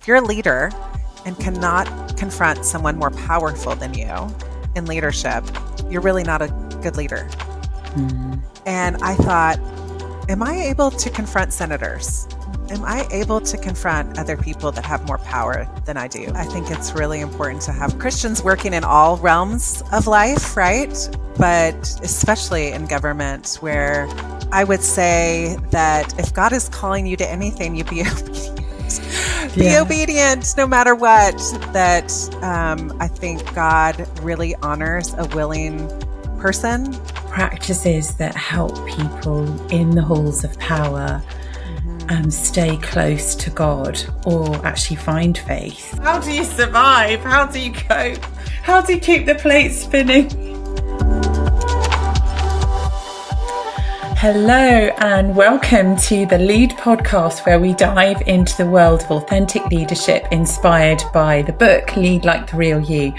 if you're a leader and cannot confront someone more powerful than you in leadership, you're really not a good leader. And I thought, am I able to confront senators? Am I able to confront other people that have more power than I do? I think it's really important to have Christians working in all realms of life, right? But especially in government, where I would say that if God is calling you to anything, you be obedient. Be obedient no matter what. That I think God really honors a willing person. Practices that help people in the halls of power stay close to God or actually find faith. How do you survive? How do you cope? How do you keep the plate spinning? Hello and welcome to the Lead podcast, where we dive into the world of authentic leadership inspired by the book Lead Like the Real You.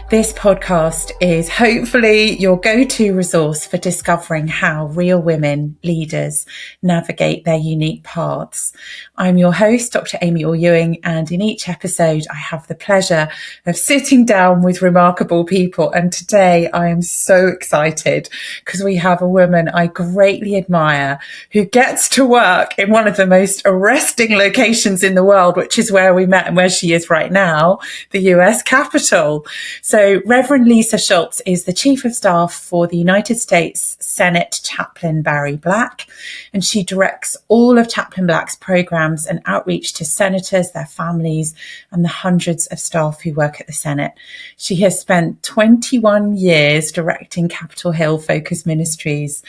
This podcast is hopefully your go-to resource for discovering how real women leaders navigate their unique paths. I'm your host, Dr. Amy Orr-Ewing, and in each episode I have the pleasure of sitting down with remarkable people. And today I am so excited because we have a woman I greatly admire who gets to work in one of the most arresting locations in the world, which is where we met and where she is right now, the US Capitol. So Reverend Lisa Schultz is the Chief of Staff for the United States Senate Chaplain Barry Black, and she directs all of Chaplain Black's programs and outreach to senators, their families, and the hundreds of staff who work at the Senate. She has spent 21 years directing Capitol Hill Focus Ministries,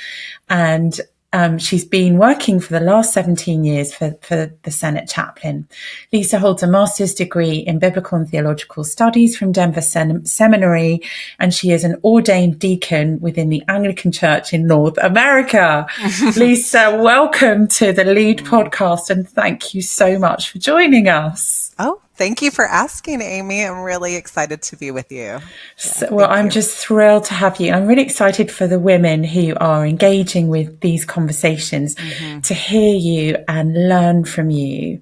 and she's been working for the last 17 years for the Senate Chaplain. Lisa holds a master's degree in biblical and theological studies from Denver Seminary, and she is an ordained deacon within the Anglican Church in North America. Lisa, welcome to the Lead podcast, and thank you so much for joining us. Oh, thank you for asking, Amy. I'm really excited to be with you. I'm just thrilled to have you. I'm really excited for the women who are engaging with these conversations to hear you and learn from you.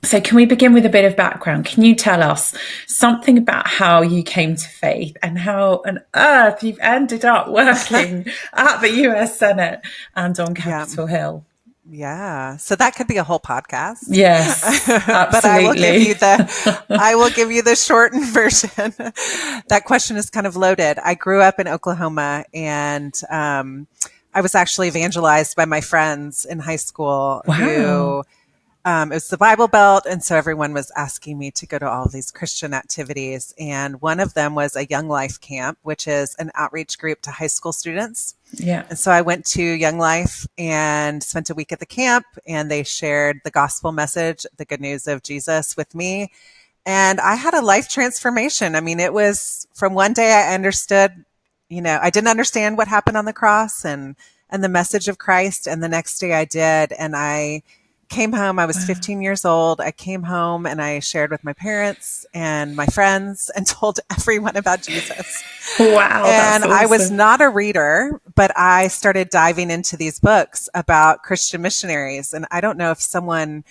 So can we begin with a bit of background? Can you tell us something about how you came to faith and how on earth you've ended up working at the US Senate and on Capitol Hill? Yeah. So that could be a whole podcast. Yes, absolutely. But I will give you the shortened version. That question is kind of loaded. I grew up in Oklahoma, and I was actually evangelized by my friends in high school who it was the Bible Belt. And so everyone was asking me to go to all of these Christian activities. And one of them was a Young Life camp, which is an outreach group to high school students. Yeah. And so I went to Young Life and spent a week at the camp, and they shared the gospel message, the good news of Jesus with me. And I had a life transformation. I mean, it was from one day I understood, I didn't understand what happened on the cross and the message of Christ. And the next day I did. And I came home. I was 15 years old. I came home and I shared with my parents and my friends and told everyone about Jesus. Wow. And awesome. I was not a reader, but I started diving into these books about Christian missionaries. And I don't know if someone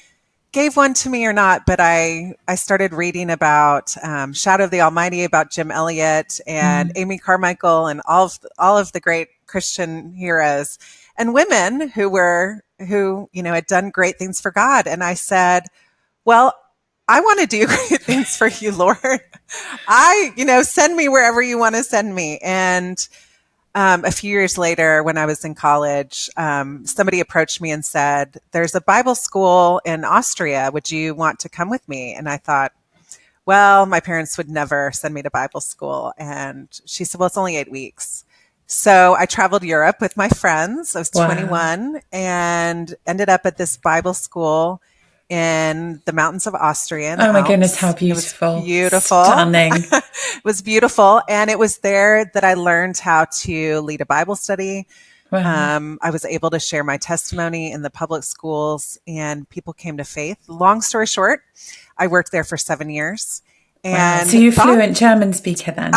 gave one to me or not, but I started reading about Shadow of the Almighty, about Jim Elliot and Amy Carmichael and all of the great Christian heroes and women who had done great things for God. And I said, well, I want to do great things for you, Lord. Send me wherever you want to send me. And a few years later, when I was in college, somebody approached me and said, there's a Bible school in Austria. Would you want to come with me? And I thought, well, my parents would never send me to Bible school. And she said, well, it's only 8 weeks. So I traveled Europe with my friends. I was 21 and ended up at this Bible school in the mountains of Austria. Oh my goodness, how beautiful. It was beautiful. Stunning. It was beautiful. And it was there that I learned how to lead a Bible study. Wow. I was able to share my testimony in the public schools, and people came to faith. Long story short, I worked there for 7 years. Wow. and So you're a thought fluent German speaker then?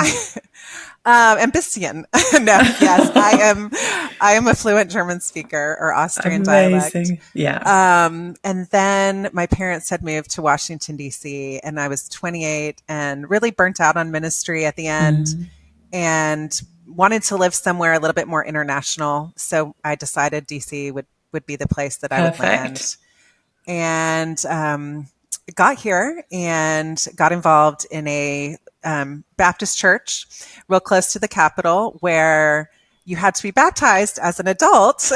Ein bisschen. No, yes, I am a fluent German speaker or Austrian dialect. Amazing. Yeah. And then my parents had moved to Washington, D.C., and I was 28 and really burnt out on ministry at the end and wanted to live somewhere a little bit more international. So I decided D.C. would be the place that I would Perfect. land. And got here and got involved in a Baptist church real close to the Capitol where you had to be baptized as an adult.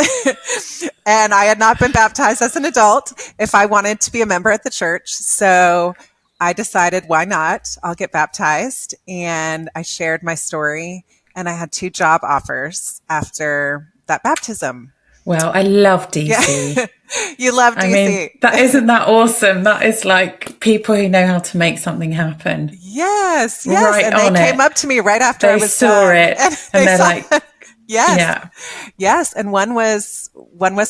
And I had not been baptized as an adult if I wanted to be a member at the church. So I decided, why not? I'll get baptized. And I shared my story. And I had 2 job offers after that baptism. Well, I love Yeah. DC. You love I DC. mean, isn't that awesome? That is like people who know how to make something happen. Yes. Right And on they it. came up to me right after I They was saw done. it and they're saw like, yes. yeah. Yes. And one was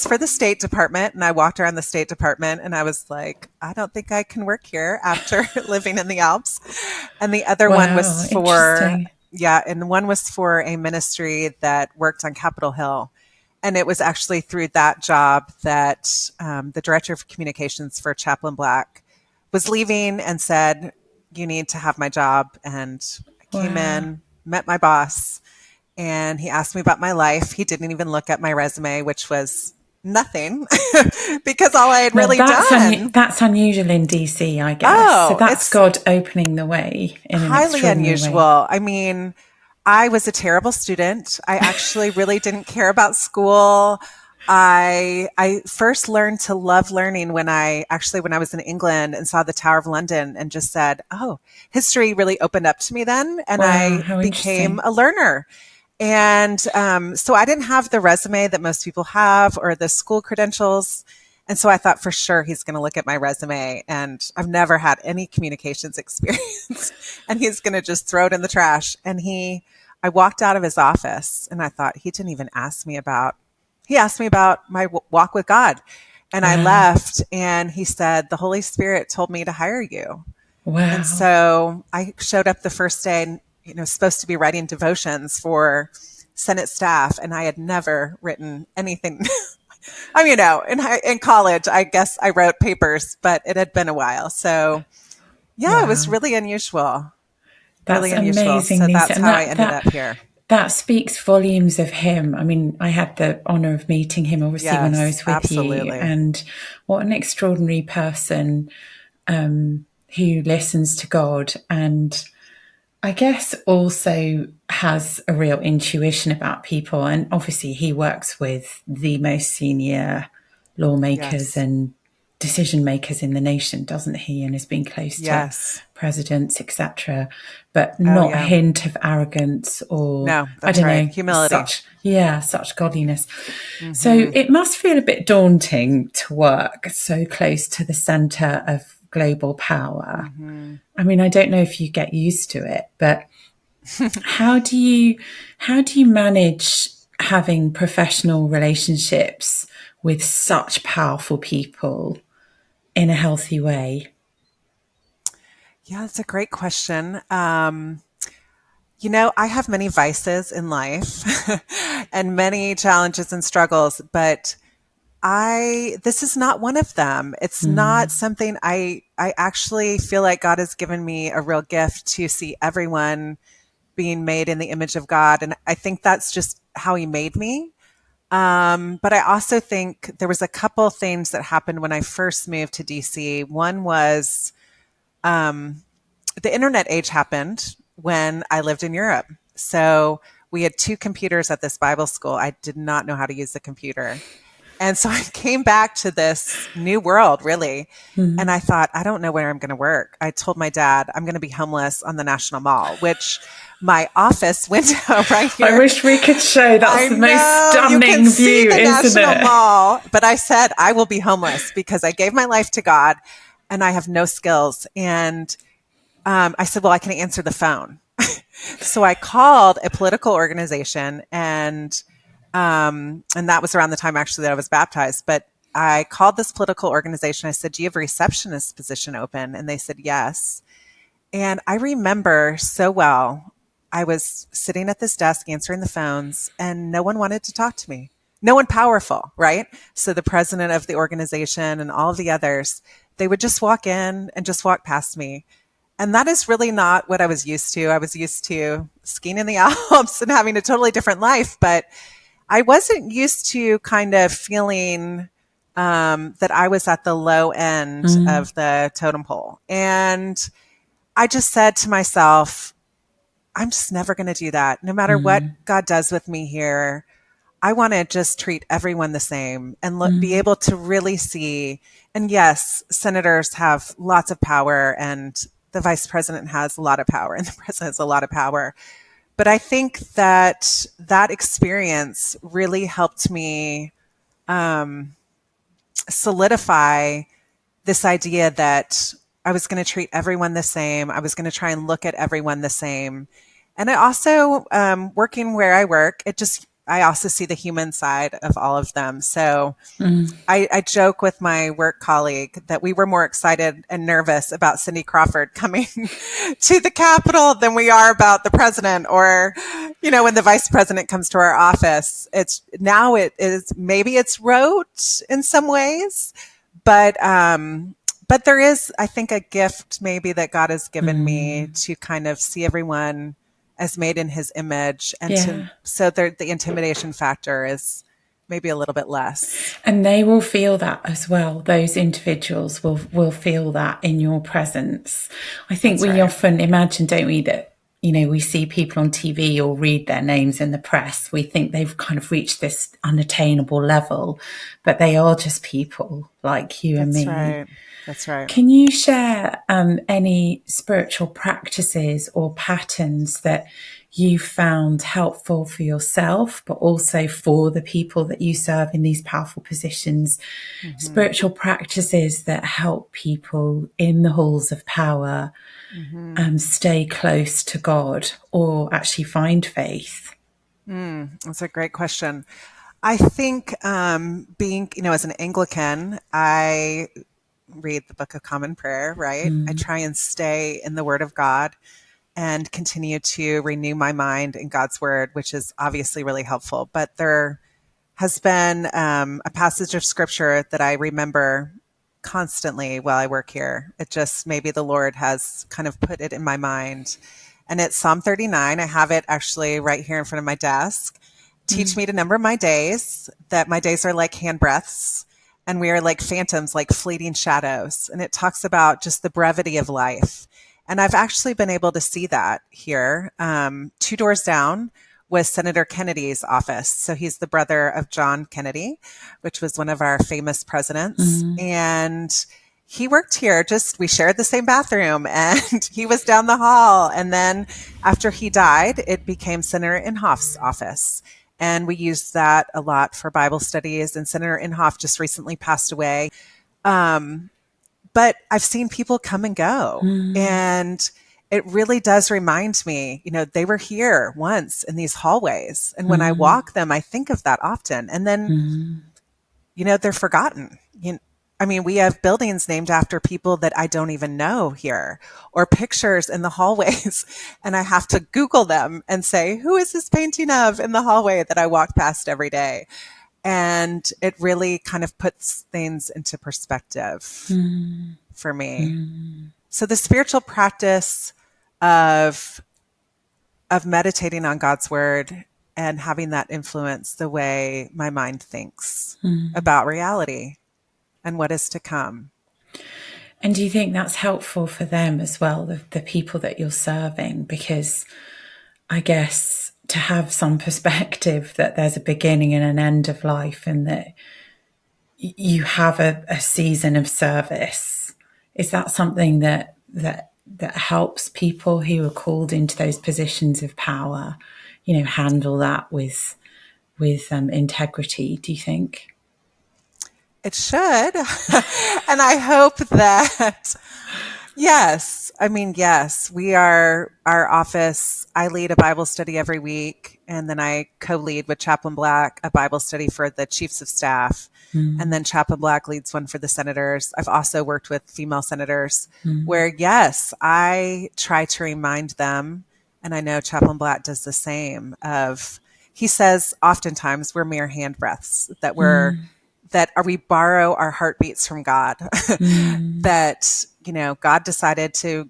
for the State Department. And I walked around the State Department and I was like, I don't think I can work here after living in the Alps. And the other one was Interesting. and one was for a ministry that worked on Capitol Hill. And it was actually through that job that the director of communications for Chaplain Black was leaving and said, you need to have my job. And I came in, met my boss, and he asked me about my life. He didn't even look at my resume, which was nothing because all I had really done. That's unusual in DC, I guess. Oh, so that's God opening the way in an highly extraordinary unusual. way. I mean, I was a terrible student. I actually really didn't care about school. I first learned to love learning when I was in England and saw the Tower of London and just said, oh, history really opened up to me then. And Wow, I became a learner. And so I didn't have the resume that most people have or the school credentials. And so I thought for sure he's going to look at my resume and I've never had any communications experience and he's going to just throw it in the trash. And I walked out of his office and I thought he didn't even he asked me about my walk with God. And I left and he said, the Holy Spirit told me to hire you. Wow. And so I showed up the first day, supposed to be writing devotions for Senate staff. And I had never written anything. I mean, in college, I guess I wrote papers, but it had been a while. So it was really unusual. That's amazing, So Lisa. that's how I ended up here. That speaks volumes of him. I mean, I had the honor of meeting him, obviously, when I was with you. And what an extraordinary person who listens to God and I guess also has a real intuition about people. And obviously he works with the most senior lawmakers and decision makers in the nation, doesn't he? And has been close to presidents, etc. But not a hint of arrogance or I don't know, humility. Such godliness. Mm-hmm. So it must feel a bit daunting to work so close to the center of global power. Mm-hmm. I mean, I don't know if you get used to it, but how do you manage having professional relationships with such powerful people in a healthy way? Yeah, that's a great question. I have many vices in life and many challenges and struggles, but this is not one of them. It's not something I actually feel like God has given me a real gift to see everyone being made in the image of God. And I think that's just how he made me. But I also think there was a couple things that happened when I first moved to DC. One was, the internet age happened when I lived in Europe. So we had 2 computers at this Bible school. I did not know how to use the computer. And so I came back to this new world, really. Mm-hmm. And I thought, I don't know where I'm going to work. I told my dad, I'm going to be homeless on the National Mall, which my office window right here. I wish we could show. That's the most stunning view, isn't National it? Mall. But I said, I will be homeless because I gave my life to God and I have no skills. And I said, well, I can answer the phone. So I called a political organization and that was around the time actually that I was baptized, but I called this political organization. I said, do you have a receptionist position open? And they said, yes. And I remember so well, I was sitting at this desk answering the phones, and no one wanted to talk to me. No one powerful, right? So the president of the organization and all of the others, they would just walk in and just walk past me. And that is really not what I was used to. I was used to skiing in the Alps and having a totally different life, but I wasn't used to kind of feeling that I was at the low end of the totem pole. And I just said to myself, I'm just never going to do that. No matter what God does with me here, I want to just treat everyone the same and be able to really see. And yes, senators have lots of power, and the vice president has a lot of power, and the president has a lot of power. But I think that that experience really helped me solidify this idea that I was going to treat everyone the same. I was going to try and look at everyone the same. And I also, working where I work, I also see the human side of all of them. So I joke with my work colleague that we were more excited and nervous about Cindy Crawford coming to the Capitol than we are about the president, or, when the vice president comes to our office. Maybe it's rote in some ways, but there is, I think, a gift maybe that God has given me to kind of see everyone as made in his image, and so the intimidation factor is maybe a little bit less. And they will feel that as well. Those individuals will feel that in your presence. I think we often imagine, don't we, that, we see people on TV or read their names in the press. We think they've kind of reached this unattainable level, but they are just people like you and me. That's right. Can you share any spiritual practices or patterns that you found helpful for yourself, but also for the people that you serve in these powerful positions? Spiritual practices that help people in the halls of power stay close to God or actually find faith? That's a great question. I think being, as an Anglican, I read the Book of Common Prayer, right? I try and stay in the Word of God and continue to renew my mind in God's Word, which is obviously really helpful. But there has been a passage of Scripture that I remember constantly while I work here. It just, maybe the Lord has kind of put it in my mind. And it's Psalm 39. I have it actually right here in front of my desk. Teach me to number my days, that my days are like handbreadths, and we are like phantoms, like fleeting shadows. And it talks about just the brevity of life. And I've actually been able to see that here. 2 doors down was Senator Kennedy's office. So he's the brother of John Kennedy, which was one of our famous presidents. And he worked here. We shared the same bathroom, and he was down the hall. And then after he died, it became Senator Inhofe's office. And we used that a lot for Bible studies. And Senator Inhofe just recently passed away. But I've seen people come and go. And it really does remind me, they were here once in these hallways. And when I walk them, I think of that often. And then, they're forgotten. We have buildings named after people that I don't even know here, or pictures in the hallways, and I have to Google them and say, who is this painting of in the hallway that I walk past every day? And it really kind of puts things into perspective for me. So the spiritual practice of meditating on God's word and having that influence the way my mind thinks about reality and what is to come. And do you think that's helpful for them as well, the people that you're serving? Because I guess to have some perspective that there's a beginning and an end of life, and that you have a season of service, is that something that helps people who are called into those positions of power, handle that with integrity, do you think? It should. And I hope that Yes. I mean, yes, our office. I lead a Bible study every week, and then I co lead with Chaplain Black a Bible study for the chiefs of staff. And then Chaplain Black leads one for the senators. I've also worked with female senators where, yes, I try to remind them, and I know Chaplain Black does the same, of, he says oftentimes we're mere hand breaths, we borrow our heartbeats from God. That, God decided to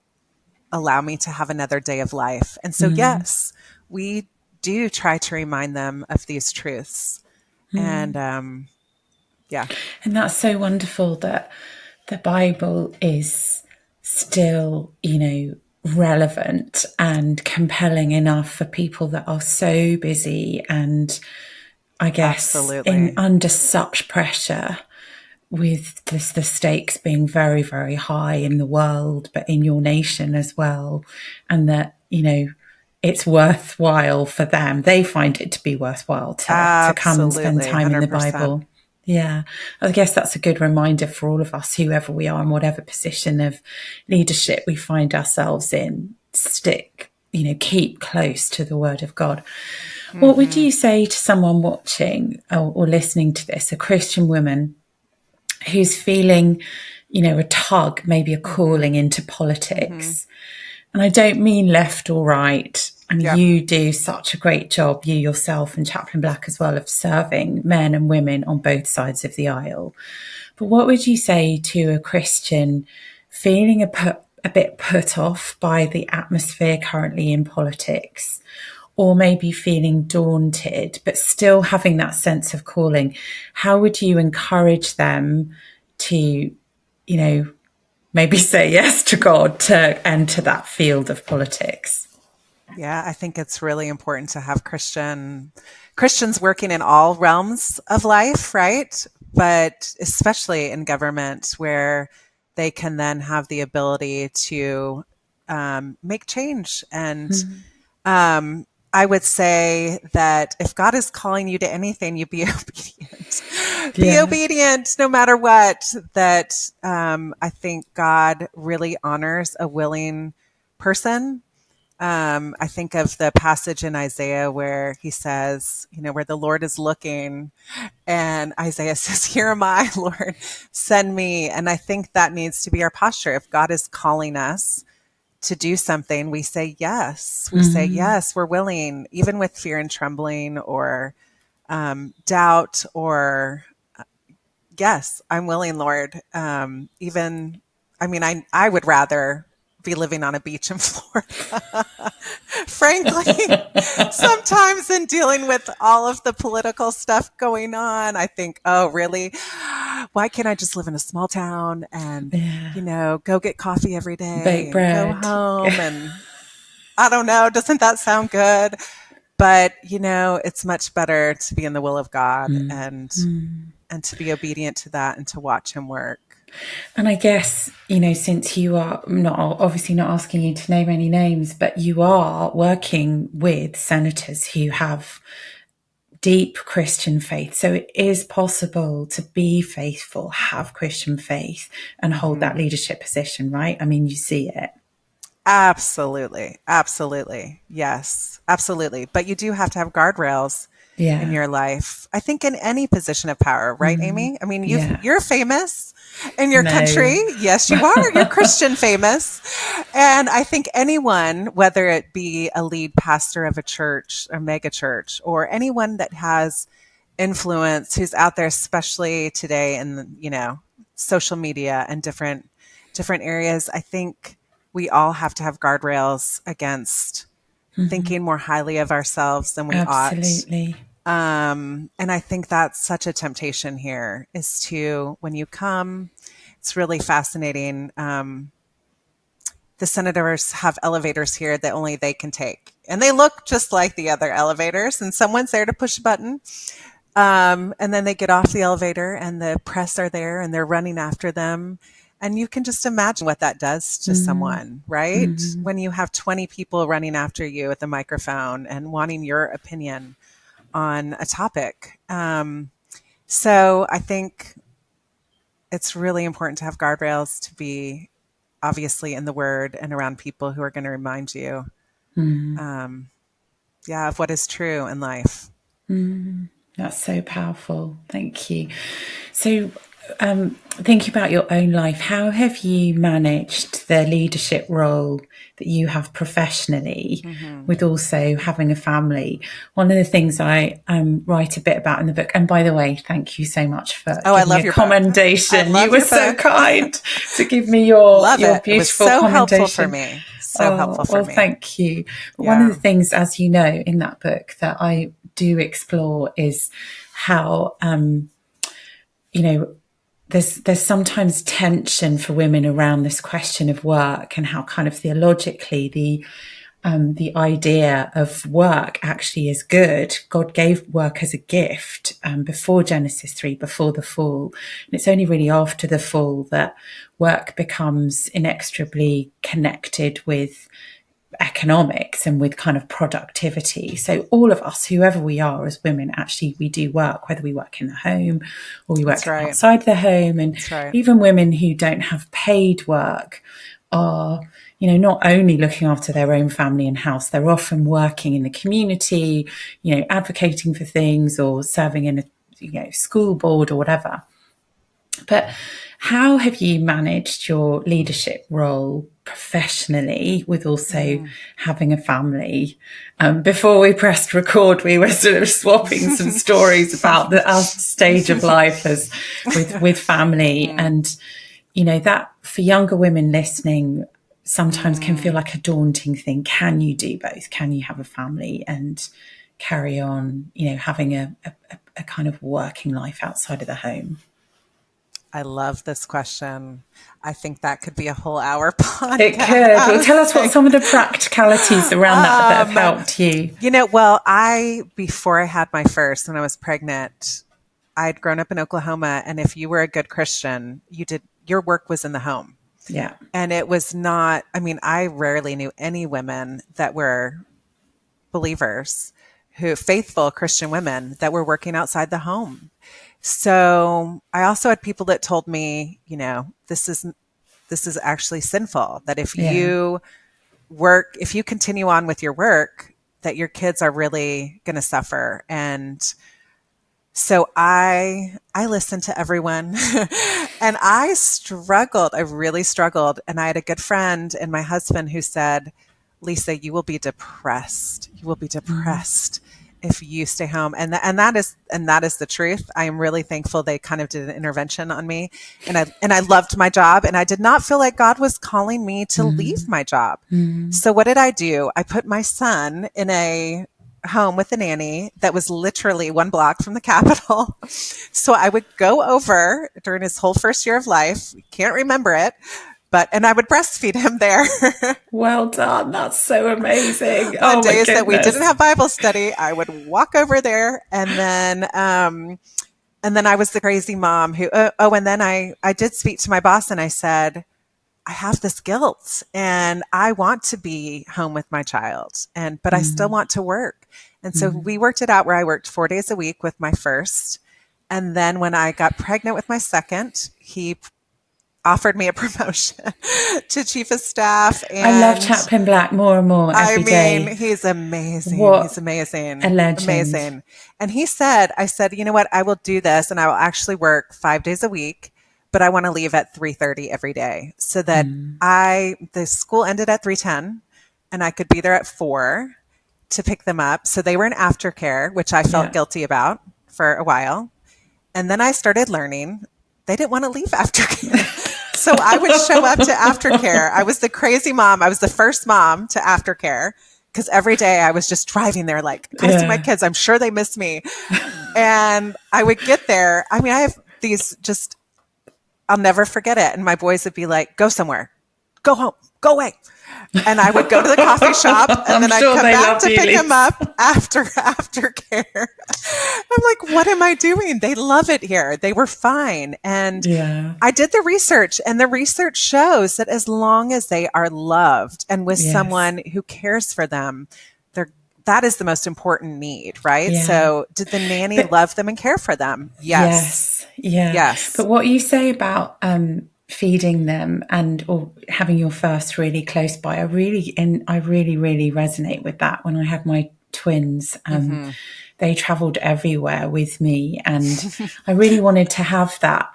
allow me to have another day of life. And so, yes, we do try to remind them of these truths. And yeah. And that's so wonderful that the Bible is still, relevant and compelling enough for people that are so busy and, I guess, in Absolutely. under such pressure, with the stakes being very, very high in the world, but in your nation as well. And that, it's worthwhile for them. They find it to be worthwhile to come and spend Absolutely. time in the 100%. Bible. Yeah. I guess that's a good reminder for all of us, whoever we are and whatever position of leadership we find ourselves in, keep close to the Word of God. What would you say to someone watching or listening to this, a Christian woman who's feeling, a tug, maybe a calling into politics? And I don't mean left or right. I mean, Yep. you do such a great job, you yourself and Chaplain Black as well, of serving men and women on both sides of the aisle. But what would you say to a Christian feeling a bit put off by the atmosphere currently in politics, or maybe feeling daunted, but still having that sense of calling? How would you encourage them to, maybe say yes to God to enter that field of politics? Yeah, I think it's really important to have Christians working in all realms of life, right? But especially in government, where they can then have the ability to make change. And I would say that if God is calling you to anything, you be obedient. Be Yeah. obedient no matter what. That I think God really honors a willing person. I think of the passage in Isaiah where he says, where the Lord is looking, and Isaiah says, "Here am I, Lord, send me." And I think that needs to be our posture. If God is calling us to do something, we say yes. We say yes, we're willing, even with fear and trembling or doubt, or yes, I'm willing, Lord. I would rather be living on a beach in Florida, frankly. Sometimes in dealing with all of the political stuff going on, I think, oh, really? Why can't I just live in a small town and, go get coffee every day Bake and go bread. home? And I don't know, doesn't that sound good? But, it's much better to be in the will of God and to be obedient to that and to watch him work. And I guess, since you are obviously not asking you to name any names, but you are working with senators who have deep Christian faith. So it is possible to be faithful, have Christian faith, and hold that leadership position, right? I mean, you see it. Absolutely. Absolutely. Yes, absolutely. But you do have to have guardrails in Yeah. your life. I think in any position of power, right, Amy? I mean, Yeah. you're famous in your country. No. Yes, you are. You're Christian famous. And I think anyone, whether it be a lead pastor of a church or mega church, or anyone that has influence who's out there, especially today in, social media and different areas, I think we all have to have guardrails against thinking more highly of ourselves than we ought. Absolutely. And I think that's such a temptation here, is to, when you come, it's really fascinating. The senators have elevators here that only they can take, and they look just like the other elevators, and someone's there to push a button. And then they get off the elevator and the press are there and they're running after them. And you can just imagine what that does to someone, right? When you have 20 people running after you with a microphone and wanting your opinion on a topic. So I think it's really important to have guardrails, to be obviously in the Word and around people who are going to remind you, of what is true in life. That's so powerful. Thank you. So, thinking about your own life, how have you managed the leadership role that you have professionally with also having a family? One of the things I write a bit about in the book, and by the way, thank you so much for giving me a commendation. You were so kind to give me your beautiful It was so commendation. helpful for me. So helpful for me. Thank you. But one of the things, as you know, in that book that I do explore is how, there's sometimes tension for women around this question of work, and how kind of theologically the idea of work actually is good. God gave work as a gift before Genesis 3, before the fall. And it's only really after the fall that work becomes inextricably connected with economics and with kind of productivity. So all of us, whoever we are as women, actually we do work, whether we work in the home or we work outside the home. And even women who don't have paid work are, not only looking after their own family and house, they're often working in the community, advocating for things or serving in a school board or whatever. But how have you managed your leadership role professionally with also having a family? Before we pressed record, we were sort of swapping some stories about our stage of life with family. And, that for younger women listening sometimes can feel like a daunting thing. Can you do both? Can you have a family and carry on, having a kind of working life outside of the home? I love this question. I think that could be a whole hour podcast. It could. Well, tell us what some of the practicalities around that have helped you. Before I had my first, when I was pregnant, I'd grown up in Oklahoma. And if you were a good Christian, your work was in the home. Yeah. And it was not, I rarely knew any women that were believers, faithful Christian women that were working outside the home. So I also had people that told me, this is actually sinful, that if you continue on with your work, that your kids are really going to suffer. And so I listened to everyone and I really struggled. And I had a good friend and my husband who said, Lisa, you will be depressed. You will be depressed if you stay home. And that is the truth. I am really thankful they kind of did an intervention on me, and I loved my job, and I did not feel like God was calling me to leave my job. So what did I do? I put my son in a home with a nanny that was literally 1 block from the Capitol. So I would go over during his whole first year of life. Can't remember it. And I would breastfeed him there. Well done. That's so amazing. On days that we didn't have Bible study, I would walk over there. And then I was the crazy mom who, and then I did speak to my boss and I said, I have this guilt and I want to be home with my child, but I still want to work. And so we worked it out where I worked 4 days a week with my first. And then when I got pregnant with my second, he offered me a promotion to chief of staff. And I love Chaplain Black more and more every day. He's amazing. He's amazing. A legend. Amazing. And I said, you know what? I will do this and I will actually work 5 days a week, but I want to leave at 3:30 every day so that the school ended at 3:10 and I could be there at 4 to pick them up. So they were in aftercare, which I felt guilty about for a while. And then I started learning they didn't want to leave aftercare. So I would show up to aftercare. I was the crazy mom. I was the first mom to aftercare because every day I was just driving there like, I see my kids. I'm sure they miss me. And I would get there. I have these I'll never forget it. And my boys would be like, go somewhere, go home, go away. And I would go to the coffee shop and then I'd come back to pick him up after aftercare. I'm like, what am I doing? They love it here. They were fine. And I did the research, and the research shows that as long as they are loved and with someone who cares for them, that is the most important need, right? Yeah. So did the nanny love them and care for them? Yes. Yes. But what you say about feeding them or having your first really close by. I really resonate with that. When I had my twins, they traveled everywhere with me, and I really wanted to have that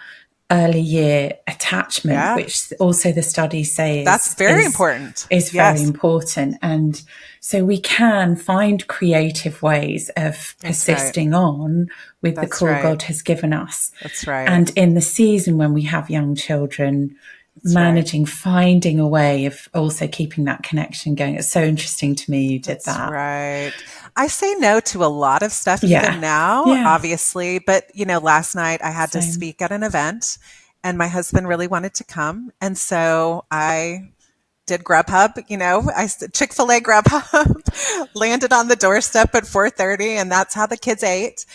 early year attachment, which also the studies say that's very important. Is very important. And so we can find creative ways of persisting on with the call God has given us. That's right. And in the season when we have young children, finding a way of also keeping that connection going. It's so interesting to me you did that. Right. I say no to a lot of stuff even now, obviously. But, last night I had to speak at an event and my husband really wanted to come. And so I did Grubhub, Chick-fil-A Grubhub, landed on the doorstep at 4:30, and that's how the kids ate.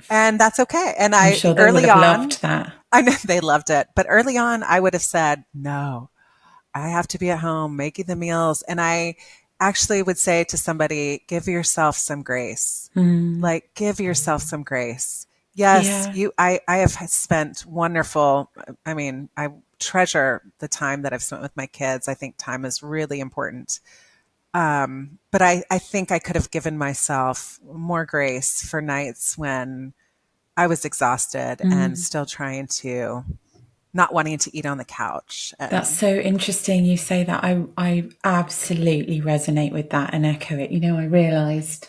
And that's okay. And I'm sure they would have loved that. I know they loved it. But early on, I would have said, no, I have to be at home making the meals. And I actually would say to somebody, give yourself some grace. Like, give yourself some grace. Yes, I have spent wonderful, I treasure the time that I've spent with my kids. I think time is really important. But I think I could have given myself more grace for nights when I was exhausted and still trying to, not wanting to eat on the couch. That's so interesting you say that. I absolutely resonate with that and echo it. I realised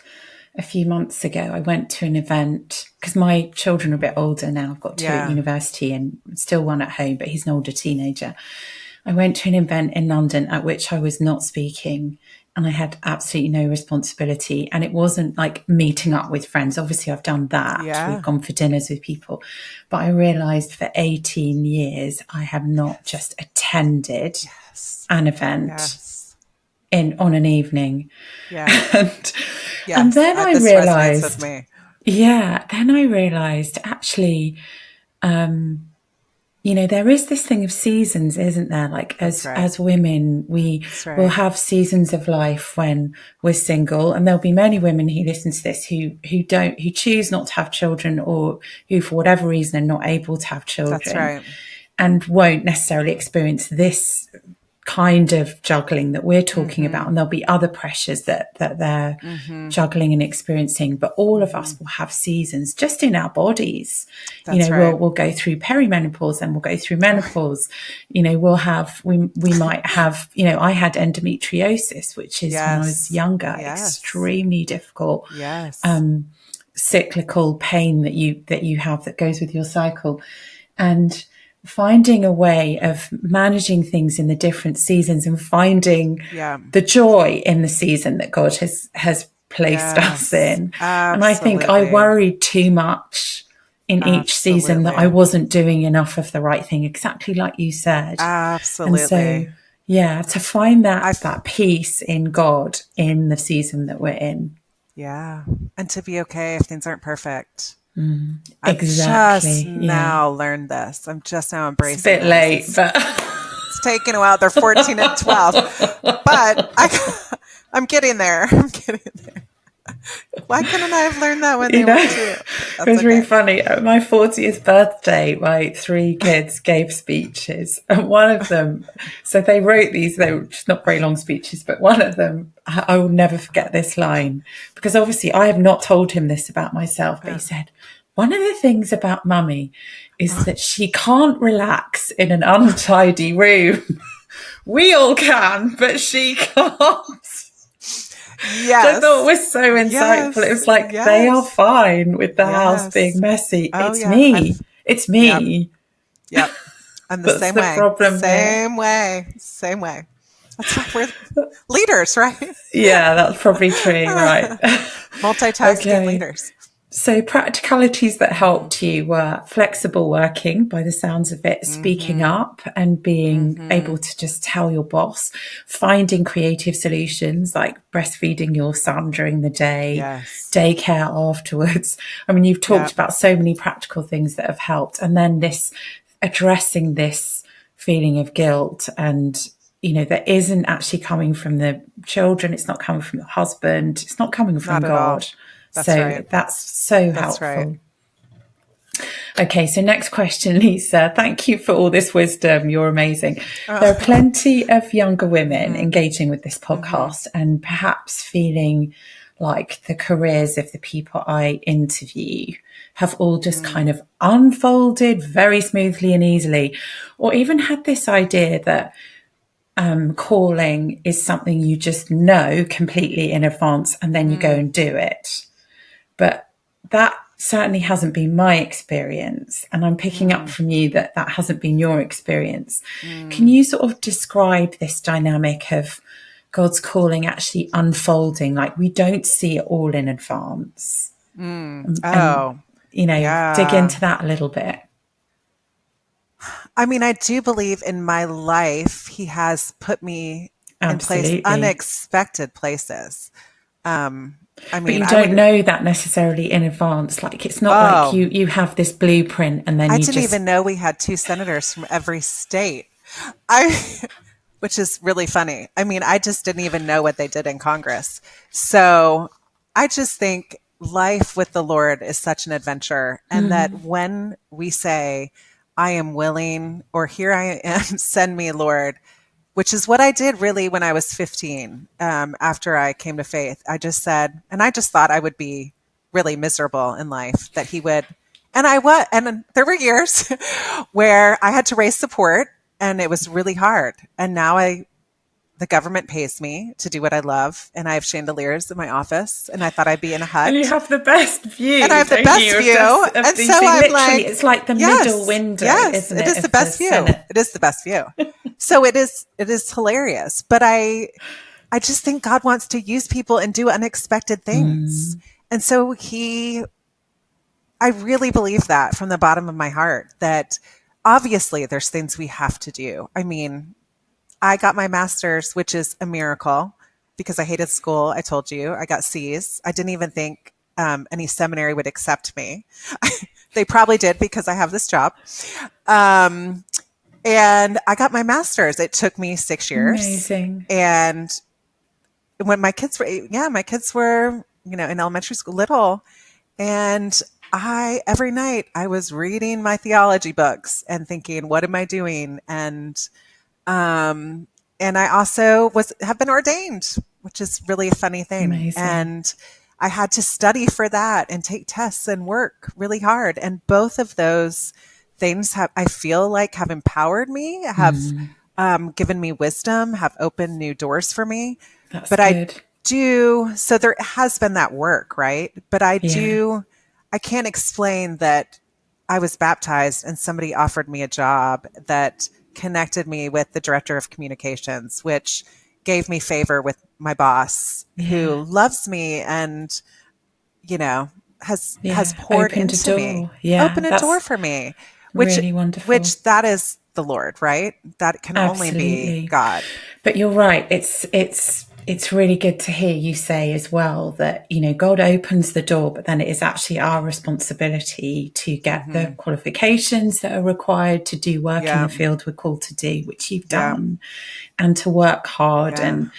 a few months ago, I went to an event because my children are a bit older now. I've got two at university and still one at home, but he's an older teenager. I went to an event in London at which I was not speaking and I had absolutely no responsibility. And it wasn't like meeting up with friends. Obviously, I've done that. We've gone for dinners with people. But I realised for 18 years, I have not just attended an event on an evening. And then I realised, then I realised actually, there is this thing of seasons, isn't there? Like as women, we will have seasons of life when we're single, and there'll be many women who listen to this who choose not to have children, or who for whatever reason are not able to have children, and won't necessarily experience this kind of juggling that we're talking about. And there'll be other pressures that they're juggling and experiencing, but all of us will have seasons just in our bodies. We'll go through perimenopause and we'll go through menopause. We might have, I had endometriosis, which is when I was younger, extremely difficult, cyclical pain that you have that goes with your cycle. And finding a way of managing things in the different seasons and finding the joy in the season that God has placed us in. Absolutely. And I think I worried too much in each season that I wasn't doing enough of the right thing, exactly like you said. Absolutely. And so, to find that peace in God in the season that we're in. Yeah. And to be okay if things aren't perfect. Exactly. I've just now learned this. I'm just now embracing it. It's a bit late, but it's taken a while. They're 14 and 12, but I'm getting there. Why couldn't I have learned that when they were two? It was really funny. At my 40th birthday, my 3 kids gave speeches, and one of them, so they wrote these, they were just not very long speeches, but one of them, I will never forget this line, because obviously I have not told him this about myself, but he said, one of the things about Mummy is that she can't relax in an untidy room. We all can, but she can't. Yes. I thought it was so insightful. It was like, they are fine with the house being messy. It's me. It's me. Yep. I'm the same way. Problem Same way. That's why we're leaders, right? Yeah, that's probably true, right? Multitasking leaders. So practicalities that helped you were flexible working, by the sounds of it, speaking up and being able to just tell your boss, finding creative solutions like breastfeeding your son during the day, daycare afterwards. I mean, you've talked about so many practical things that have helped. And then addressing this feeling of guilt and, that isn't actually coming from the children. It's not coming from the husband. It's not coming from God. That's so so helpful. Okay, so next question, Lisa. Thank you for all this wisdom. You're amazing. There are plenty of younger women engaging with this podcast and perhaps feeling like the careers of the people I interview have all just kind of unfolded very smoothly and easily, or even had this idea that calling is something you just know completely in advance and then you go and do it. But that certainly hasn't been my experience. And I'm picking up from you that that hasn't been your experience. Can you sort of describe this dynamic of God's calling actually unfolding? Like we don't see it all in advance. And, you know, dig into that a little bit. I mean, I do believe in my life, he has put me in unexpected places. I mean, but you don't know that necessarily in advance. Like it's not like you have this blueprint and then I didn't even know we had 2 senators from every state. Which is really funny. I mean, I just didn't even know what they did in Congress. So I just think life with the Lord is such an adventure. And that when we say, I am willing, or here I am, send me, Lord, which is what I did really when I was 15, after I came to faith. I just said, and I just thought I would be really miserable in life, that he would, and I was, and there were years where I had to raise support and it was really hard. And now the government pays me to do what I love, and I have chandeliers in my office, and I thought I'd be in a hut. And you have the best view. And I have the best view. And so I'm like, it's like the middle window, isn't it? It is the best view. It is the best view. So it is hilarious. But I just think God wants to use people and do unexpected things. And so I really believe that from the bottom of my heart, that obviously there's things we have to do. I mean, I got my master's, which is a miracle because I hated school. I told you I got C's. I didn't even think any seminary would accept me. They probably did because I have this job. And I got my master's. It took me 6 years. Amazing. And when my kids were, in elementary school, little, and every night I was reading my theology books and thinking, what am I doing? And I also have been ordained, which is really a funny thing. Amazing. And I had to study for that and take tests and work really hard. And both of those things I feel like have empowered me, have given me wisdom, have opened new doors for me. That's good. So there has been that work, right? But I can't explain that I was baptized and somebody offered me a job that connected me with the director of communications, which gave me favor with my boss, who loves me and, has poured into me, opened a door for me, which really wonderful. Which that is the Lord, right? That can only be God. But you're right. It's really good to hear you say as well that, God opens the door, but then it is actually our responsibility to get the qualifications that are required to do work in the field we're called to do, which you've done, and to work hard and,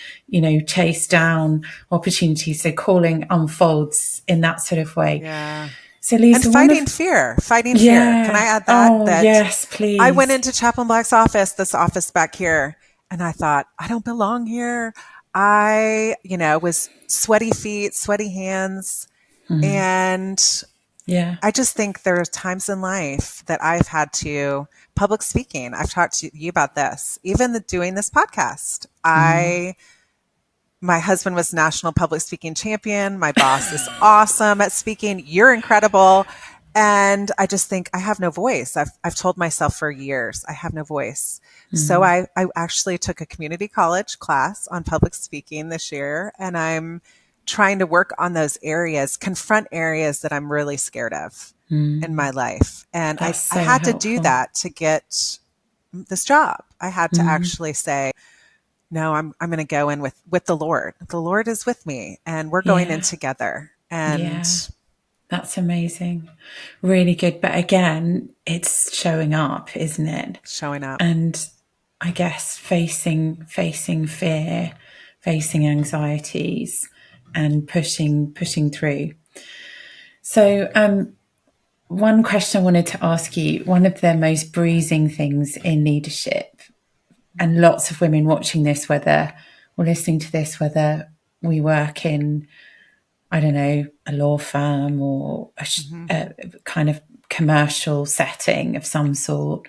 chase down opportunities. So calling unfolds in that sort of way. Yeah. So Lisa, and fighting fear. Can I add that? Yes, please. I went into Chaplain Black's office, this office back here, and I thought, I don't belong here. I, was sweaty feet, sweaty hands. And I just think there are times in life that I've had to public speaking. I've talked to you about this, even doing this podcast. My husband was national public speaking champion. My boss is awesome at speaking. You're incredible. And I just think I have no voice. I've told myself for years, I have no voice. So I actually took a community college class on public speaking this year, and I'm trying to work on those areas, confront areas that I'm really scared of in my life. And I had to do that to get this job. I had to actually say, no, I'm going to go in with the Lord. The Lord is with me, and we're going in together. And that's amazing. Really good. But again, it's showing up, isn't it? Showing up. And I guess facing fear, facing anxieties, and pushing through. So one question I wanted to ask you, one of the most bruising things in leadership, and lots of women watching this, whether or listening to this, whether we work in, I don't know, a law firm or a kind of commercial setting of some sort,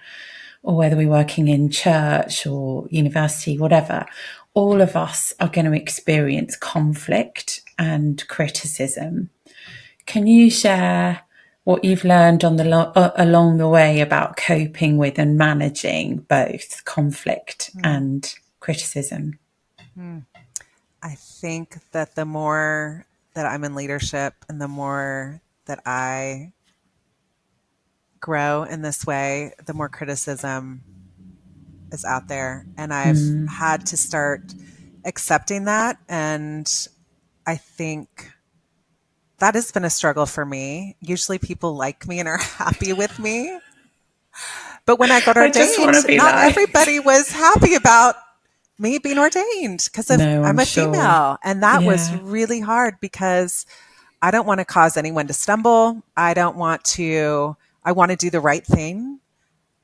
or whether we're working in church or university, whatever, all of us are going to experience conflict and criticism. Can you share what you've learned on along the way about coping with and managing both conflict and criticism? I think that the more that I'm in leadership and the more that I grow in this way, the more criticism is out there. And I've had to start accepting that. And I think that has been a struggle for me. Usually people like me and are happy with me. But when I got I just want ordained, to be not liked. everybody was happy about me being ordained because I'm a sure. female. And that was really hard because I don't want to cause anyone to stumble. I want to do the right thing.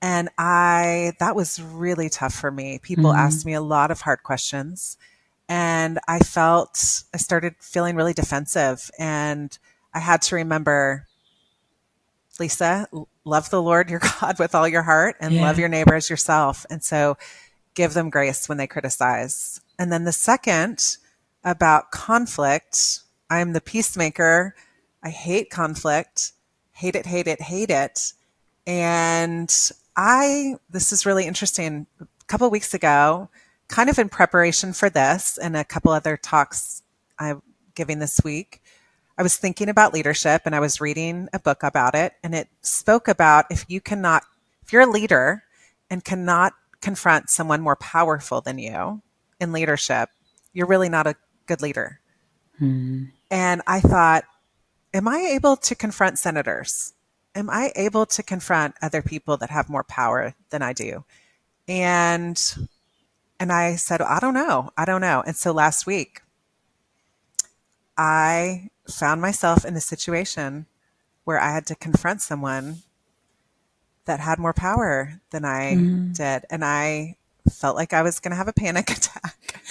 And that was really tough for me. People asked me a lot of hard questions and I started feeling really defensive, and I had to remember, Lisa, love the Lord your God with all your heart and love your neighbor as yourself. And so give them grace when they criticize. And then the second, about conflict, I'm the peacemaker. I hate conflict, hate it, hate it, hate it. And this is really interesting. A couple of weeks ago, kind of in preparation for this and a couple other talks I'm giving this week, I was thinking about leadership and I was reading a book about it. And it spoke about if you're a leader and cannot confront someone more powerful than you in leadership, you're really not a good leader. And I thought, am I able to confront senators? Am I able to confront other people that have more power than I do? And I said, I don't know. And so last week, I found myself in a situation where I had to confront someone that had more power than I did. And I felt like I was going to have a panic attack.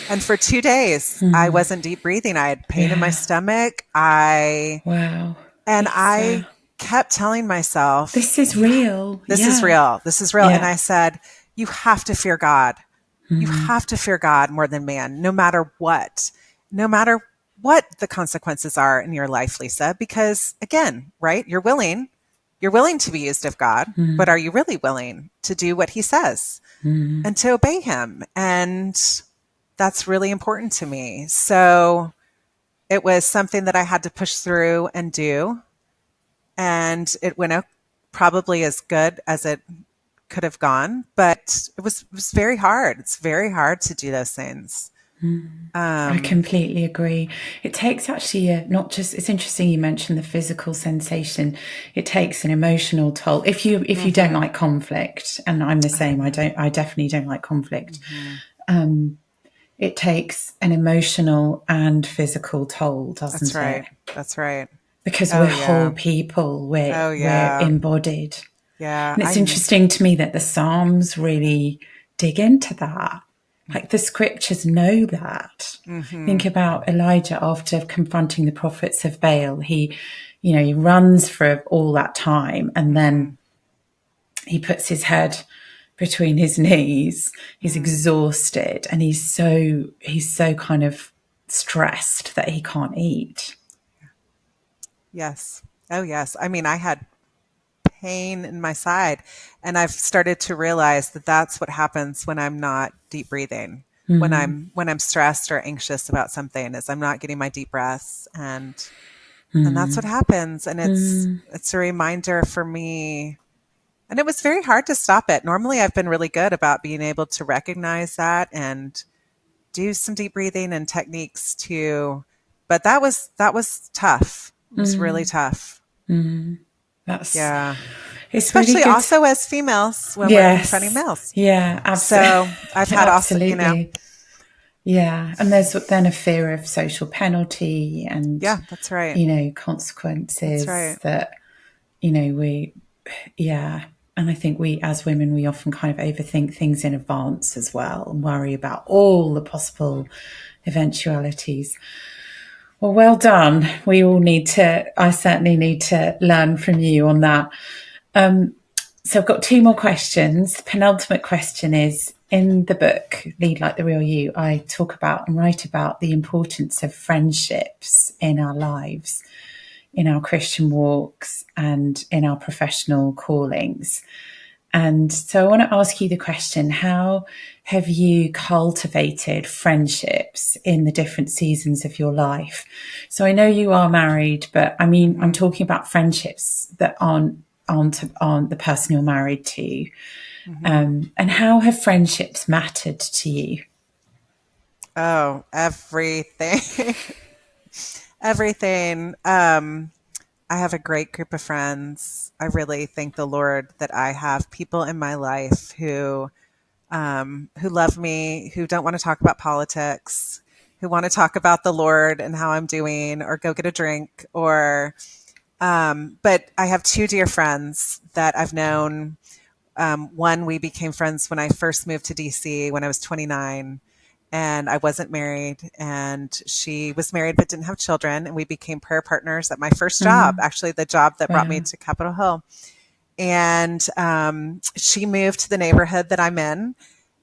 And for 2 days, I wasn't deep breathing. I had pain in my stomach. Wow. And I kept telling myself, this is real. This is real. This is real. Yeah. And I said, you have to fear God. You have to fear God more than man, no matter what the consequences are in your life, Lisa, because again, right? You're willing to be used of God, but are you really willing to do what he says and to obey him? And that's really important to me. So it was something that I had to push through and do. And it went out probably as good as it could have gone, but it was very hard. It's very hard to do those things. I completely agree. It takes actually it's interesting you mentioned the physical sensation. It takes an emotional toll. If you don't like conflict, and I'm the same, I definitely don't like conflict. It takes an emotional and physical toll, doesn't it? That's right. Because we're whole people. We're embodied. Yeah. And it's interesting to me that the Psalms really dig into that. Like the scriptures know that. Think about Elijah after confronting the prophets of Baal. He runs for all that time and then he puts his head between his knees. He's exhausted and he's so kind of stressed that he can't eat. Yes. Oh, yes. I mean, I had pain in my side, and I've started to realize that that's what happens when I'm not deep breathing. When I'm stressed or anxious about something, is I'm not getting my deep breaths, and that's what happens. And it's a reminder for me. And it was very hard to stop it. Normally, I've been really good about being able to recognize that and do some deep breathing and techniques too. But that was tough. It was really tough. Especially really also as females when we're confronting males. Yeah, absolutely. So I've had absolutely. Yeah, and there's then a fear of social penalty and that's right. Consequences. That's right. That And I think we, as women, we often kind of overthink things in advance as well and worry about all the possible eventualities. Well done. I certainly need to learn from you on that. So I've got two more questions. The penultimate question is, in the book, Lead Like the Real You, I talk about and write about the importance of friendships in our lives, in our Christian walks and in our professional callings. And so I want to ask you the question, how have you cultivated friendships in the different seasons of your life? So I know you are married, but I mean, I'm talking about friendships that aren't the person you're married to. And how have friendships mattered to you? Oh, everything. Everything. I have a great group of friends. I really thank the Lord that I have people in my life who love me, who don't want to talk about politics, who want to talk about the Lord and how I'm doing, or go get a drink, or. But I have two dear friends that I've known. One, we became friends when I first moved to DC when I was 29. And I wasn't married, and she was married but didn't have children. And we became prayer partners at my first job, actually the job that brought me to Capitol Hill. And she moved to the neighborhood that I'm in,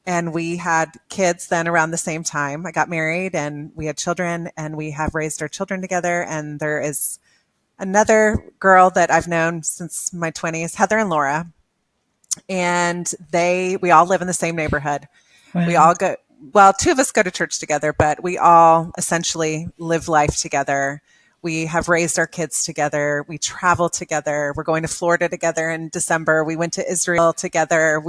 and we had kids then around the same time. I got married, and we had children, and we have raised our children together. And there is another girl that I've known since my 20s, Heather and Laura, and we all live in the same neighborhood. We all go. Well, two of us go to church together, but we all essentially live life together. We have raised our kids together. We travel together. We're going to Florida together in December. We went to Israel together.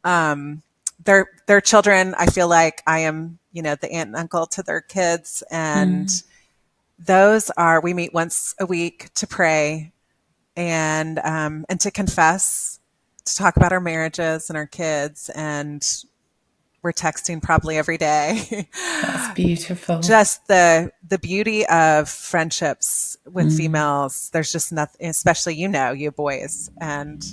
Their children, I feel like I am, the aunt and uncle to their kids. And we meet once a week to pray and to confess, to talk about our marriages and our kids. And we're texting probably every day. That's beautiful. Just the beauty of friendships with females. There's just nothing, especially, you boys, and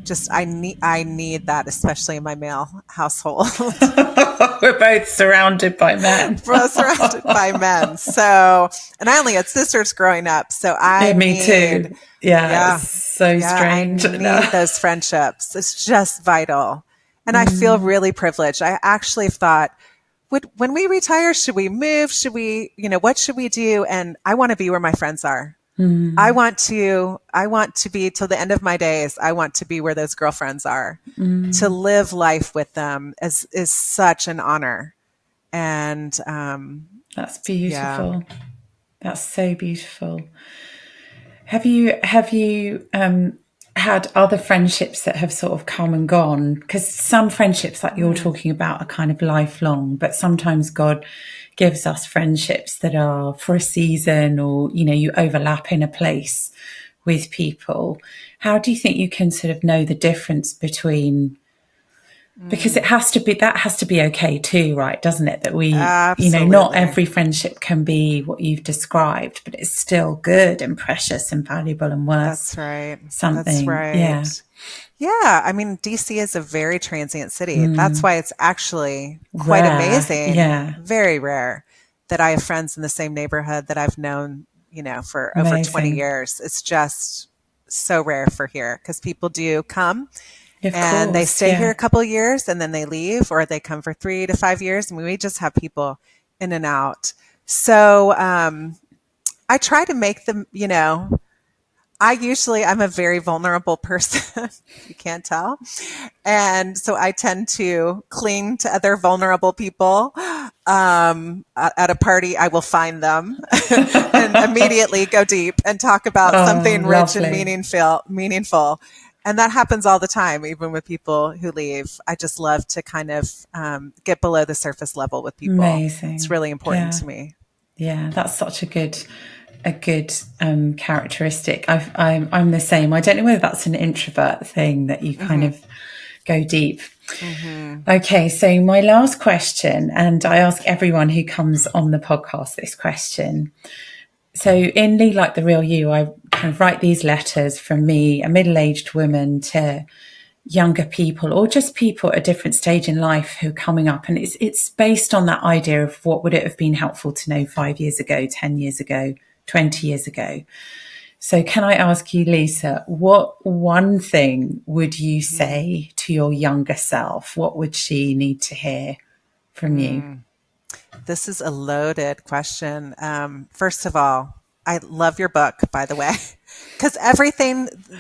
just I need that, especially in my male household. We're both surrounded by men. We're surrounded by men. So, and I only had sisters growing up. So me too. Yeah. It's so strange. I need those friendships. It's just vital. And I feel really privileged. I actually thought, when we retire, should we move? Should we, what should we do? And I want to be where my friends are. I want to be till the end of my days. I want to be where those girlfriends are. To live life with them is such an honor. And that's beautiful. Yeah. That's so beautiful. Have you had other friendships that have sort of come and gone? Because some friendships, like you're talking about, are kind of lifelong, but sometimes God gives us friendships that are for a season, or you overlap in a place with people. How do you think you can sort of know the difference between, because that has to be okay too, right? Doesn't it? That we, not every friendship can be what you've described, but it's still good and precious and valuable and worth. That's right. Something. That's right. Yeah. I mean, DC is a very transient city. That's why it's actually quite amazing. Yeah. Very rare that I have friends in the same neighborhood that I've known, for over 20 years. It's just so rare for here, because people do come. Of course, they stay here a couple of years and then they leave, or they come for 3 to 5 years. And we just have people in and out. So I try to make them, I'm a very vulnerable person. You can't tell. And so I tend to cling to other vulnerable people. At a party, I will find them and immediately go deep and talk about something rich and meaningful. And that happens all the time, even with people who leave. I just love to kind of get below the surface level with people. Amazing. It's really important to me. Yeah, that's such a good characteristic. I'm the same. I don't know whether that's an introvert thing, that you kind of go deep. Okay, so my last question, and I ask everyone who comes on the podcast this question. So in Lead Like the Real You, I kind of write these letters from me, a middle-aged woman, to younger people or just people at a different stage in life who are coming up. And it's based on that idea of what would it have been helpful to know 5 years ago, 10 years ago, 20 years ago. So can I ask you, Lisa, what one thing would you say to your younger self? What would she need to hear from you? This is a loaded question. First of all, I love your book, by the way, because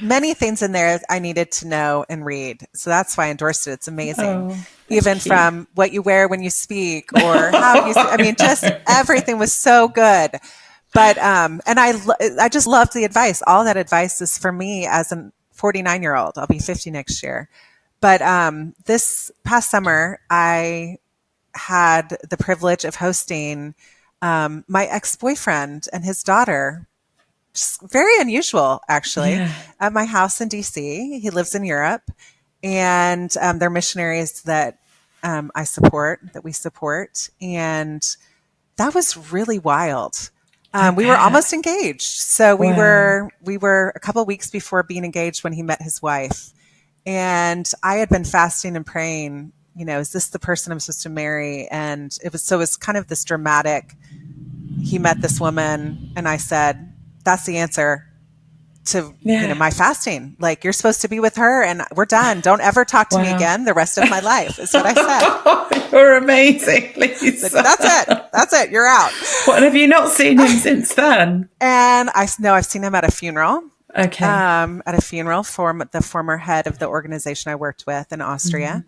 many things in there I needed to know and read. So that's why I endorsed it. It's amazing. Even from what you wear when you speak or how you, I mean, just everything was so good. But, and I just loved the advice. All that advice is for me as a 49-year-old. I'll be 50 next year. But, this past summer, I had the privilege of hosting my ex-boyfriend and his daughter. Just very unusual, actually, at my house in DC. He lives in Europe, and they're missionaries that we support, and that was really wild. We were almost engaged, so we were a couple of weeks before being engaged when he met his wife, and I had been fasting and praying. Is this the person I'm supposed to marry? And it was kind of this dramatic. He met this woman, and I said, "That's the answer to my fasting. Like, you're supposed to be with her, and we're done. Don't ever talk to me again the rest of my life." Is what I said. You're amazing, Lisa. That's it. You're out. What, have you not seen him since then? And I've seen him at a funeral. Okay. At a funeral for the former head of the organization I worked with in Austria.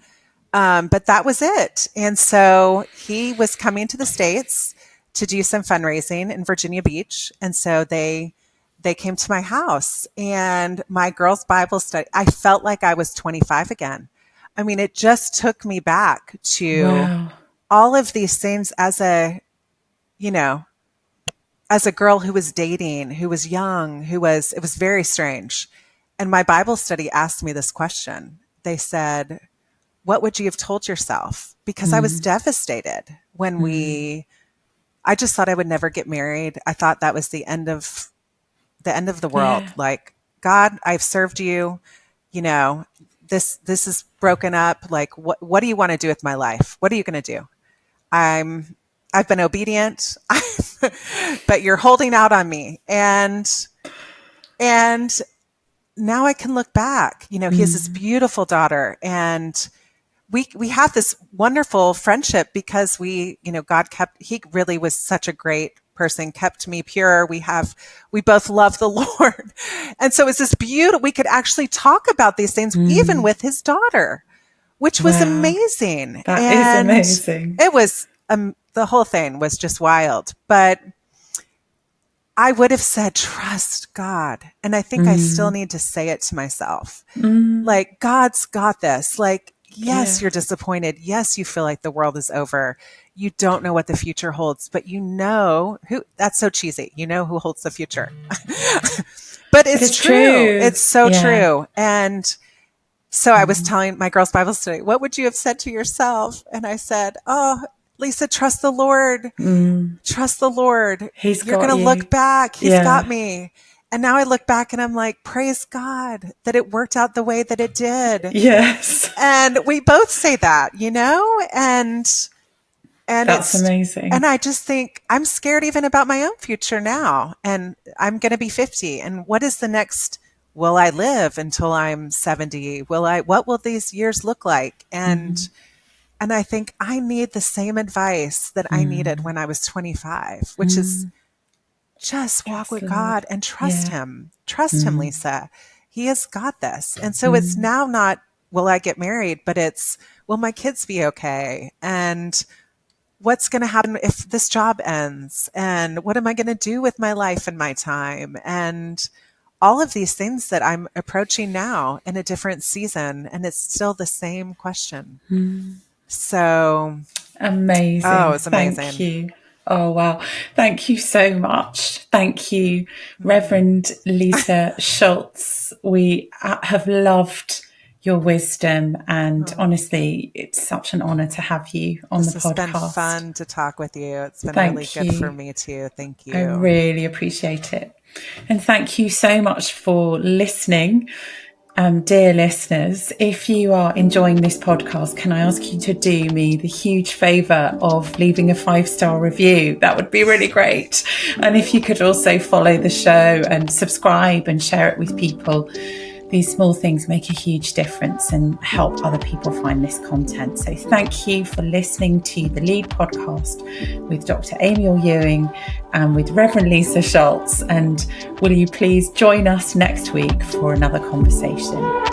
But that was it. And so he was coming to the States to do some fundraising in Virginia Beach. And so they came to my house, and my girls' Bible study, I felt like I was 25 again. I mean, it just took me back to all of these things as a girl who was dating, who was young, it was very strange. And my Bible study asked me this question. They said, "What would you have told yourself?" Because I was devastated when I just thought I would never get married. I thought that was the end of the world. Like, God, I've served you, this is broken up. Like, what do you want to do with my life? What are you going to do? I've been obedient, but you're holding out on me. And now I can look back, he has this beautiful daughter, and we have this wonderful friendship because he really was such a great person, kept me pure. We both love the Lord. And so it's this beautiful, we could actually talk about these things even with his daughter, which was amazing. That is amazing. It was, the whole thing was just wild, but I would have said, trust God. And I think I still need to say it to myself. Like, God's got this. Like, yes, you're disappointed. Yes, you feel like the world is over. You don't know what the future holds, but that's so cheesy. You know who holds the future. But it's true. It's so true. And so I was telling my girls' Bible study, what would you have said to yourself? And I said, "Oh, Lisa, trust the Lord. Trust the Lord. You're going to look back. He's got me." And now I look back and I'm like, praise God that it worked out the way that it did. Yes. And we both say that, and that's amazing. And I just think I'm scared even about my own future now. And I'm going to be 50. And what is the next? Will I live until I'm 70? What will these years look like? And I think I need the same advice that I needed when I was 25, which is just walk with God and trust him. Trust him, Lisa. He has got this. And so it's now not, will I get married? But it's, will my kids be okay? And what's going to happen if this job ends? And what am I going to do with my life and my time? And all of these things that I'm approaching now in a different season. And it's still the same question. So amazing. Oh, it's amazing. Thank you. Oh, wow. Thank you so much. Thank you, Reverend Lisa Schultz. We have loved your wisdom. And honestly, it's such an honor to have you on the podcast. It's been fun to talk with you. It's been really good for me too. Thank you. I really appreciate it. And thank you so much for listening. Dear listeners, if you are enjoying this podcast, can I ask you to do me the huge favour of leaving a 5-star review? That would be really great. And if you could also follow the show and subscribe and share it with people. These small things make a huge difference and help other people find this content. So thank you for listening to the Lead podcast with Dr. Amy Orr-Ewing and with Reverend Lisa Schultz. And will you please join us next week for another conversation?